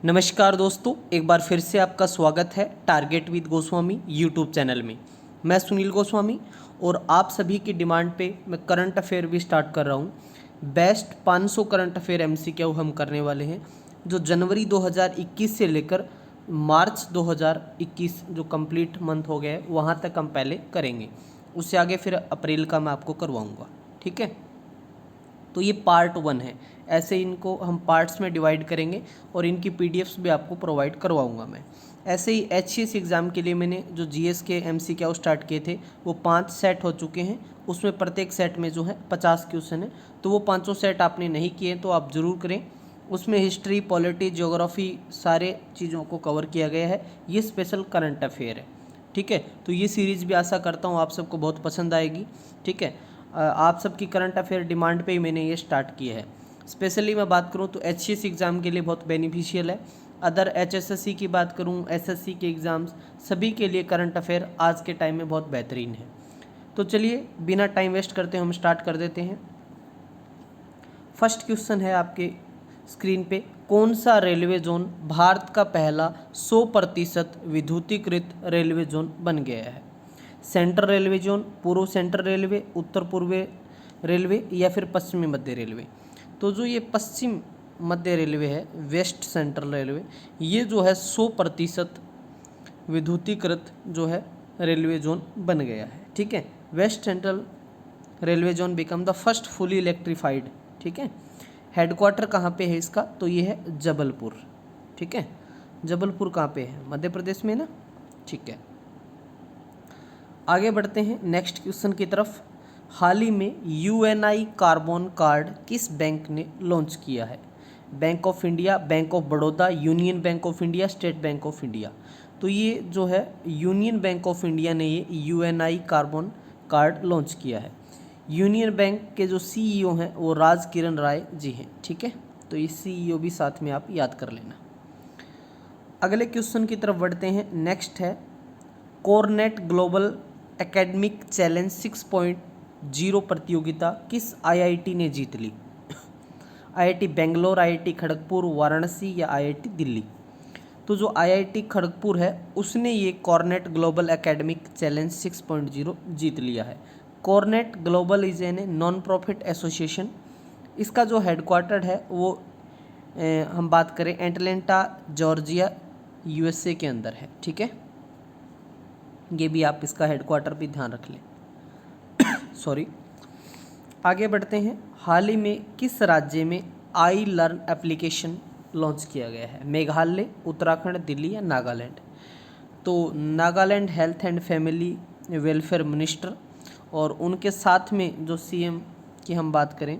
नमस्कार दोस्तों, एक बार फिर से आपका स्वागत है target with Goswami YouTube channel में। मैं सुनील गोस्वामी और आप सभी की डिमांड पे मैं करंट अफेयर भी स्टार्ट कर रहा हूँ। बेस्ट 500 करंट अफेयर एमसीक्यू हम करने वाले हैं, जो जनवरी 2021 से लेकर मार्च 2021 जो कंप्लीट मंथ हो गया है वहाँ तक हम पहले करेंगे। उससे आगे फिर अप्रैल का मैं आपको करवाऊँगा, ठीक है। तो ये पार्ट 1 है, ऐसे इनको हम पार्ट्स में डिवाइड करेंगे और इनकी पीडीएफ्स भी आपको प्रोवाइड करवाऊंगा मैं। ऐसे ही एचसीएस एग्ज़ाम के लिए मैंने जो जीएस के एमसीक्यू स्टार्ट किए थे वो 5 सेट हो चुके हैं। उसमें प्रत्येक सेट में जो है 50 क्वेश्चन है, तो वो 500 सेट आपने नहीं किए तो आप ज़रूर करें। उसमें हिस्ट्री, पॉलिटी, ज्योग्राफी सारे चीज़ों को कवर किया गया है। ये स्पेशल करंट अफेयर है, ठीक है। तो ये सीरीज़ भी आशा करता हूँ आप सबको बहुत पसंद आएगी, ठीक है। आप सबकी करंट अफेयर डिमांड पे ही मैंने ये स्टार्ट किया है। स्पेशली मैं बात करूँ तो एचसीएस एग्ज़ाम के लिए बहुत बेनिफिशियल है। अदर एचएसएससी की बात करूँ, एसएससी के एग्ज़ाम्स, सभी के लिए करंट अफेयर आज के टाइम में बहुत बेहतरीन है। तो चलिए बिना टाइम वेस्ट करते हम स्टार्ट कर देते हैं। फर्स्ट क्वेश्चन है आपके स्क्रीन पे, कौन सा रेलवे जोन भारत का पहला 100% विद्युतीकृत रेलवे जोन बन गया है? सेंट्रल रेलवे जोन, पूर्व सेंट्रल रेलवे, उत्तर पूर्व रेलवे या फिर पश्चिमी मध्य रेलवे? तो जो ये पश्चिम मध्य रेलवे है, वेस्ट सेंट्रल रेलवे, ये जो है 100% विद्युतीकृत जो है रेलवे जोन बन गया है, ठीक है। West Central Railway zone become the first fully electrified, ठीक है। हेडक्वार्टर कहाँ पे है इसका? तो ये है जबलपुर, ठीक है। जबलपुर कहाँ पे है? मध्य प्रदेश में ना, ठीक है। आगे बढ़ते हैं नेक्स्ट क्वेश्चन की तरफ। हाल ही में यूएनआई कार्बन कार्ड किस बैंक ने लॉन्च किया है? Bank of India, bank of Baroda, union bank of India, state bank of India? तो ये जो है यूनियन बैंक ऑफ इंडिया ने ये यूएनआई कार्बन कार्ड लॉन्च किया है। यूनियन बैंक के जो सीईओ हैं वो राज किरण राय जी हैं, ठीक है। तो ये सीईओ भी साथ में आप याद कर लेना। अगले क्वेश्चन की तरफ बढ़ते हैं। नेक्स्ट है, कोरनेट ग्लोबल एकेडमिक चैलेंज 6.0 प्रतियोगिता किस आईआईटी ने जीत ली? आईआईटी बेंगलोर, आईआईटी खड़गपुर, वाराणसी या आईआईटी दिल्ली? तो जो आईआईटी खड़गपुर है उसने ये कॉर्नेट ग्लोबल एकेडमिक चैलेंज 6.0 जीत लिया है। Cornet Global is an non profit association. इसका जो हेडक्वार्टर है वो हम बात करें एटलांटा जॉर्जिया यूएसए के अंदर है, ठीक है। ये भी आप इसका हेडक्वार्टर भी ध्यान रख लें। सॉरी। आगे बढ़ते हैं। हाल ही में किस राज्य में आई लर्न एप्लीकेशन लॉन्च किया गया है? मेघालय, उत्तराखंड, दिल्ली या नागालैंड? तो Nagaland health and family welfare minister और उनके साथ में जो सीएम की हम बात करें,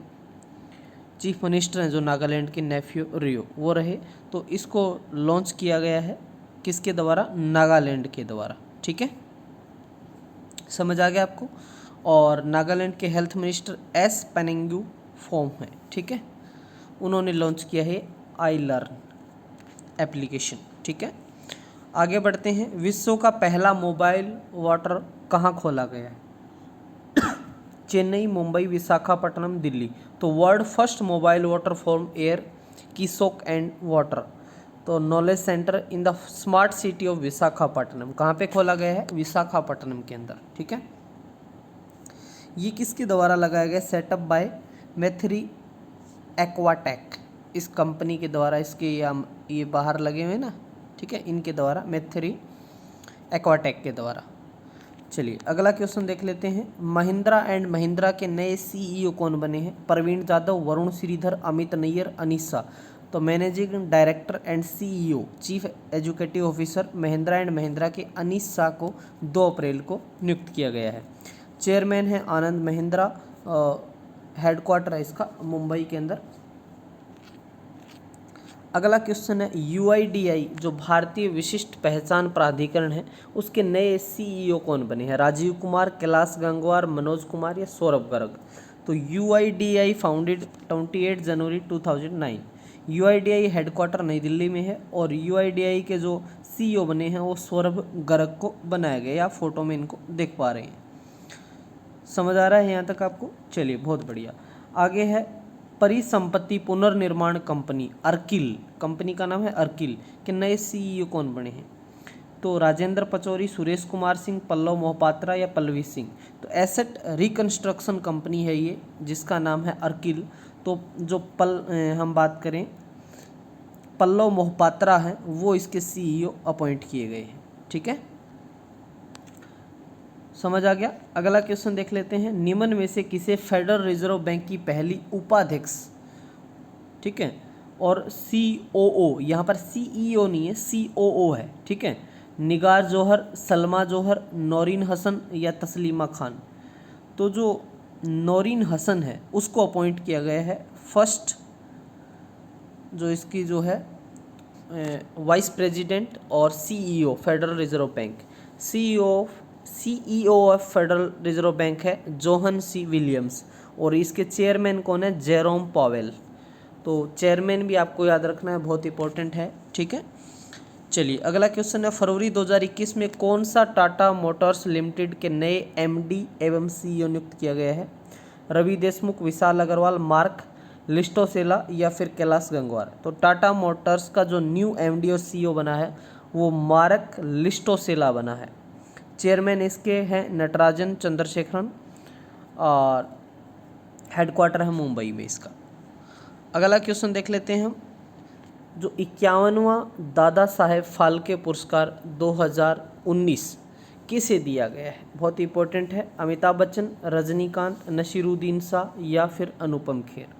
चीफ मिनिस्टर हैं जो नागालैंड के नेफ्यू रियो, वो रहे। तो इसको लॉन्च किया गया है किसके द्वारा? नागालैंड के द्वारा, ठीक है। समझ आ गया आपको? और नागालैंड के हेल्थ मिनिस्टर एस पेनेंगू फॉर्म है, ठीक है। उन्होंने लॉन्च किया है आई लर्न एप्लीकेशन, ठीक है। आगे बढ़ते हैं। विश्व का पहला मोबाइल वाटर कहाँ खोला गया है? चेन्नई, मुंबई, विशाखापट्टनम, दिल्ली? तो world first mobile water from air kiosk and water, तो knowledge centre in the smart city of Visakhapatnam, कहाँ पे खोला गया है? विशाखापट्टनम के अंदर, ठीक है। ये किसके द्वारा लगाया गया? सेटअप बाय मैथ्री एक्वाटेक, इस कंपनी के द्वारा, इसके ये बाहर लगे हुए ना, ठीक है, इनके द्वारा, मैथ्री एक्वाटेक के द्वारा। चलिए अगला क्वेश्चन देख लेते हैं। महिंद्रा एंड महिंद्रा के नए सीईओ कौन बने हैं? प्रवीण जाधव, वरुण श्रीधर, अमित नैयर, अनीसा? तो managing director and CEO, chief educative officer Mahindra and Mahindra के अनीस शाह को 2 अप्रैल को नियुक्त किया गया है। चेयरमैन है आनंद महिंद्रा, हेडक्वार्टर है इसका मुंबई के अंदर। अगला क्वेश्चन है, यूआईडीआई जो भारतीय विशिष्ट पहचान प्राधिकरण है उसके नए सीईओ कौन बने हैं? राजीव कुमार, कैलाश गंगवार, मनोज कुमार या सौरभ गर्ग? तो यूआईडीआई फाउंडेड 28 जनवरी 2009। यूआईडीआई हेडक्वार्टर नई दिल्ली में है और यूआईडीआई के जो सीईओ बने हैं वो सौरभ गर्ग को बनाया गया, या फोटो में इनको देख पा रहे हैं। समझ आ रहा है यहाँ तक आपको? चलिए बहुत बढ़िया। आगे है परिसंपत्ति पुनर्निर्माण कंपनी अर्किल, कंपनी का नाम है अर्किल, के नए सीईओ कौन बने हैं? तो राजेंद्र पचौरी, सुरेश कुमार सिंह, पल्लव मोहपात्रा या पल्लवी सिंह। तो एसेट रिकंस्ट्रक्शन कंपनी है ये, जिसका नाम है अर्किल। तो जो हम बात करें पल्लव मोहपात्रा है, वो इसके सीईओ अपॉइंट किए गए हैं। ठीक है, समझ आ गया। अगला क्वेश्चन देख लेते हैं, निम्न में से किसे फेडरल रिजर्व बैंक की पहली उपाध्यक्ष, ठीक है, और सीओओ, यहाँ पर सीईओ नहीं है, सीओओ है, ठीक है, निगार जौहर, सलमा जौहर, नौरीन हसन या तस्लीमा खान। तो जो नौरीन हसन है उसको अपॉइंट किया गया है फर्स्ट, जो इसकी जो है वाइस प्रेसिडेंट और CEO federal reserve bank. CEO of federal reserve bank है जोहन सी विलियम्स, और इसके चेयरमैन कौन है? Jerome Powell. तो चेयरमैन भी आपको याद रखना है, बहुत इंपॉर्टेंट है। ठीक है, चलिए अगला क्वेश्चन है, फरवरी 2021 में कौन सा टाटा मोटर्स लिमिटेड के नए एमडी एवं सीईओ नियुक्त किया गया है? रवि देशमुख, विशाल अग्रवाल, मार्क लिस्टोसेला या फिर कैलाश गंगवार। तो टाटा मोटर्स का जो न्यू एमडी और सीईओ बना है वो मार्क लिस्टोसेला बना है। चेयरमैन इसके हैं नटराजन चंद्रशेखरन, और हेडक्वार्टर है मुंबई में इसका। अगला क्वेश्चन देख लेते हैं हम, जो 51वां दादा साहेब फाल्के पुरस्कार 2019 किसे दिया गया है? बहुत इंपॉर्टेंट है। अमिताभ बच्चन, रजनीकांत, नसीरुद्दीन शाह या फिर अनुपम खेर।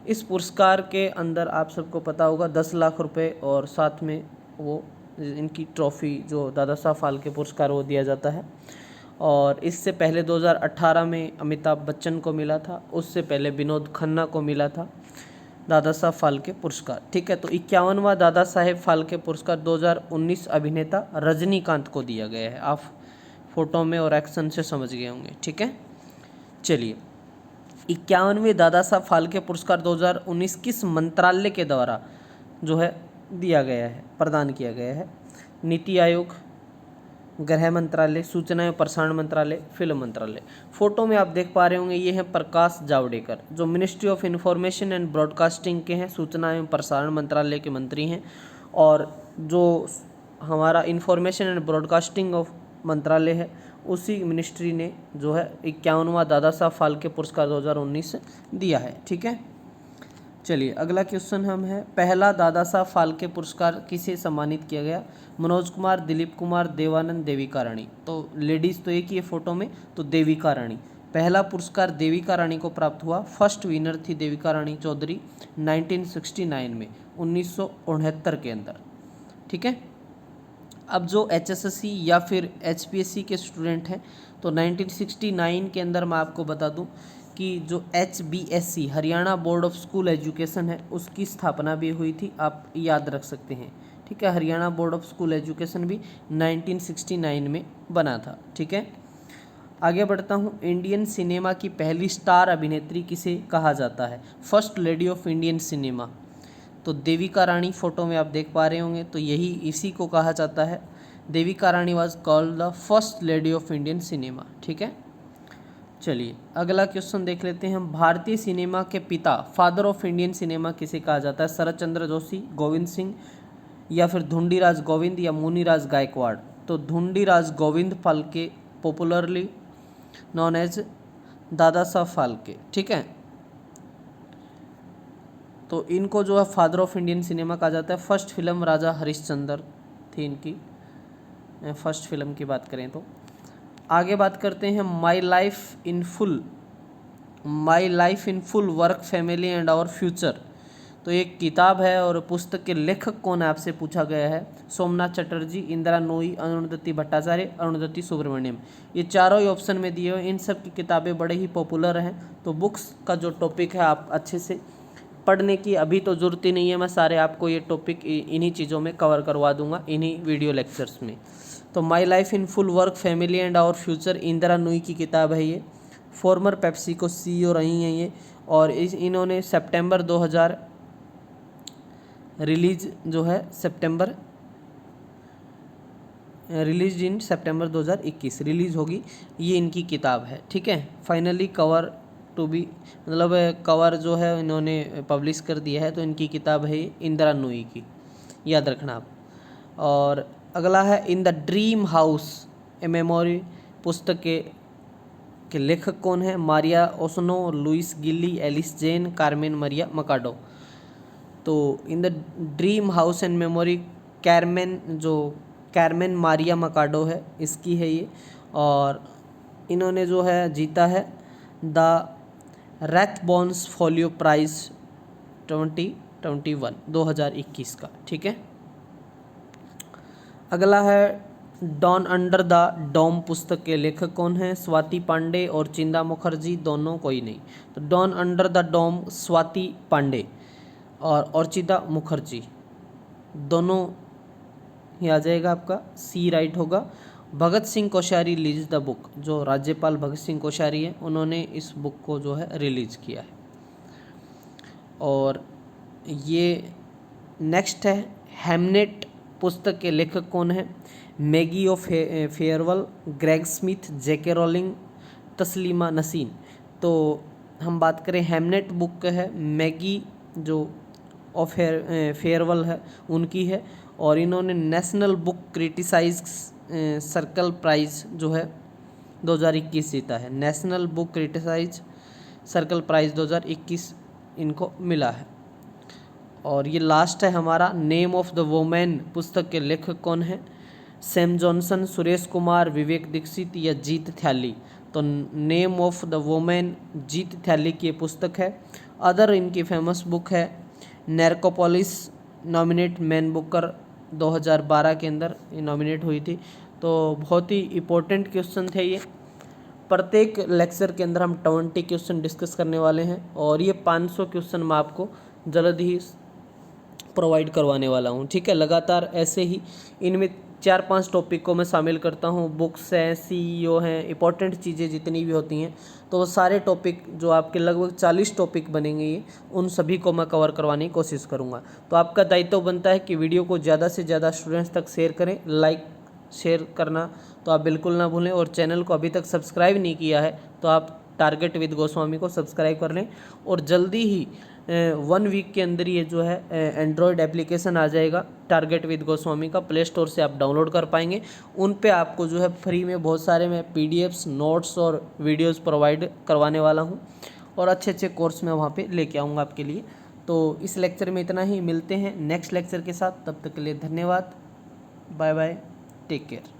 इस पुरस्कार के अंदर आप सबको पता होगा 10 लाख रुपए और साथ में वो इनकी ट्रॉफ़ी, जो दादा साहब फाल्के पुरस्कार, वो दिया जाता है। और इससे पहले 2018 में अमिताभ बच्चन को मिला था, उससे पहले विनोद खन्ना को मिला था दादा साहब फाल्के पुरस्कार। ठीक है, तो 51वां दादा साहेब फाल्के पुरस्कार 2019 अभिनेता रजनीकांत को दिया गया है। आप फोटो में और एक्शन से समझ गए होंगे। ठीक है, चलिए 51वें दादा साहब फाल्के पुरस्कार 2019 किस मंत्रालय के द्वारा जो है दिया गया है, प्रदान किया गया है? नीति आयोग, गृह मंत्रालय, सूचना एवं प्रसारण मंत्रालय, फिल्म मंत्रालय। फोटो में आप देख पा रहे होंगे ये हैं प्रकाश जावड़ेकर, जो ministry of information and broadcasting के हैं, सूचना एवं प्रसारण मंत्रालय के मंत्री हैं। और जो हमारा इंफॉर्मेशन एंड ब्रॉडकास्टिंग ऑफ मंत्रालय है, उसी मिनिस्ट्री ने जो है 51वां दादा साहब फाल्के पुरस्कार 2019 दिया है। ठीक है, चलिए अगला क्वेश्चन हम है, पहला दादा साहब फाल्के पुरस्कार किसे सम्मानित किया गया? मनोज कुमार, दिलीप कुमार, देवानंद, देविका रानी। तो लेडीज़ तो एक ही है फोटो में, तो देविका रानी। पहला पुरस्कार देविका रानी को प्राप्त हुआ। फर्स्ट विनर थी देविका रानी चौधरी 1969 में, 1969 के अंदर। ठीक है, अब जो HSSC या फिर HPSC के स्टूडेंट हैं, तो 1969 के अंदर मैं आपको बता दूं कि जो HBSC Haryana board of school education है, उसकी स्थापना भी हुई थी, आप याद रख सकते हैं। ठीक है, Haryana board of school education भी 1969 में बना था। ठीक है, आगे बढ़ता हूँ, इंडियन सिनेमा की पहली स्टार अभिनेत्री किसे कहा जाता है? First lady of Indian cinema. तो देविका रानी फोटो में आप देख पा रहे होंगे, तो यही इसी को कहा जाता है। Devika Rani was called the first lady of Indian cinema. ठीक है, चलिए अगला क्वेश्चन देख लेते हैं हम, भारतीय सिनेमा के पिता, फादर ऑफ इंडियन सिनेमा किसे कहा जाता है? शरत चंद्र जोशी, गोविंद सिंह या फिर धुंडीराज गोविंद या मुनीराज गायकवाड़। तो Dhundiraj Govind Phalke, popularly known as Dada Saheb Phalke. ठीक है, तो इनको जो है फादर ऑफ इंडियन सिनेमा कहा जाता है। फर्स्ट फिल्म राजा हरिश्चंद्र थी इनकी, फर्स्ट फिल्म की बात करें तो। आगे बात करते हैं, My Life in Full Work Family and Our Future. तो एक किताब है और पुस्तक के लेखक कौन है आपसे पूछा गया है? सोमनाथ चटर्जी, इंदिरा नोई, अरुणधति भट्टाचार्य, अरुणधति सुब्रमण्यम। ये चारों ही ऑप्शन में दिए हुए, इन सब की किताबें बड़े ही पॉपुलर हैं। तो बुक्स का जो टॉपिक है आप अच्छे से पढ़ने की अभी तो ज़रूरत ही नहीं है, मैं सारे आपको ये टॉपिक इन्हीं चीज़ों में कवर करवा दूंगा, इन्हीं वीडियो लेक्चर्स में। तो My Life in Full Work Family and Our Future Indira Nooyi की किताब है ये। फॉर्मर पेप्सिको सीईओ रही हैं ये, और इन्होंने सितंबर 2000 रिलीज जो है रिलीज इन सितंबर 2021 रिलीज़ होगी, ये इनकी किताब है। ठीक है, फाइनली कवर टू बी मतलब कवर जो है इन्होंने पब्लिश कर दिया है, तो इनकी किताब है इंदिरा नूई की, याद रखना आप। और अगला है in the dream house a memory पुस्तक के लेखक कौन है? मारिया ओसनो, लुइस गिल्ली, Alice Jane, Carmen Maria Machado. तो in the dream house and memory Carmen Maria Machado है, इसकी है ये। और इन्होंने जो है जीता है द रैथबोन्स फोलियो प्राइज 2021 का, ठीक है। अगला है डॉन अंडर द डोम पुस्तक के लेखक कौन है? स्वाति पांडे और चिंदा मुखर्जी, दोनों कोई नहीं। तो Dawn Under the Dome Swati Pandey और चिंदा मुखर्जी, दोनों ही आ जाएगा आपका, सी राइट होगा। Bhagat Singh Koshyari release the book, जो राज्यपाल भगत सिंह कोश्यारी हैं उन्होंने इस बुक को जो है रिलीज किया है। और ये नेक्स्ट है हेमनेट पुस्तक के लेखक कौन है? Maggie of farewell, Greg Smith, JK Rowling, Taslima Nasreen. तो हम बात करें हेमनेट बुक का है, मैगी जो ऑफ फेयरवेल है उनकी है। और इन्होंने National Book Critics Circle Prize जो है 2021 जीता है। National Book Critics Circle Prize 2021 इनको मिला है। और ये लास्ट है हमारा नेम ऑफ द वुमेन पुस्तक के लेखक कौन है? सैम जॉनसन, सुरेश कुमार, विवेक दीक्षित या जीत थैली। तो नेम ऑफ द वुमेन जीत थैली की पुस्तक है। अदर इनकी फेमस बुक है नैर्कोपोलिस, नॉमिनेट मैन बुकर 2012 के अंदर ये नॉमिनेट हुई थी। तो बहुत ही इम्पोर्टेंट क्वेश्चन थे ये। प्रत्येक लेक्चर के अंदर हम 20 क्वेश्चन डिस्कस करने वाले हैं और ये 500 क्वेश्चन मैं आपको जल्द ही प्रोवाइड करवाने वाला हूँ, ठीक है। लगातार ऐसे ही इनमें 4-5 टॉपिक को मैं शामिल करता हूँ। बुक्स हैं, सीईओ हैं, इंपॉर्टेंट चीज़ें जितनी भी होती हैं, तो वो सारे टॉपिक जो आपके लगभग 40 टॉपिक बनेंगे ये, उन सभी को मैं कवर करवाने की कोशिश करूँगा। तो आपका दायित्व बनता है कि वीडियो को ज़्यादा से ज़्यादा स्टूडेंट्स तक शेयर करें। लाइक शेयर करना तो आप बिल्कुल ना भूलें। और चैनल को अभी तक सब्सक्राइब नहीं किया है तो आप टारगेट विद गोस्वामी को सब्सक्राइब कर लें। और जल्दी ही 1 वीक के अंदर ये जो है एंड्रॉयड एप्लीकेशन आ जाएगा टारगेट विद गोस्वामी का, प्ले स्टोर से आप डाउनलोड कर पाएंगे। उन पे आपको जो है फ्री में बहुत सारे मैं पीडीएफ्स, नोट्स और वीडियोस प्रोवाइड करवाने वाला हूँ और अच्छे अच्छे कोर्स मैं वहाँ पे लेके आऊँगा आपके लिए। तो इस लेक्चर में इतना ही, मिलते हैं नेक्स्ट लेक्चर के साथ। तब तक के लिए धन्यवाद, बाय बाय, टेक केयर।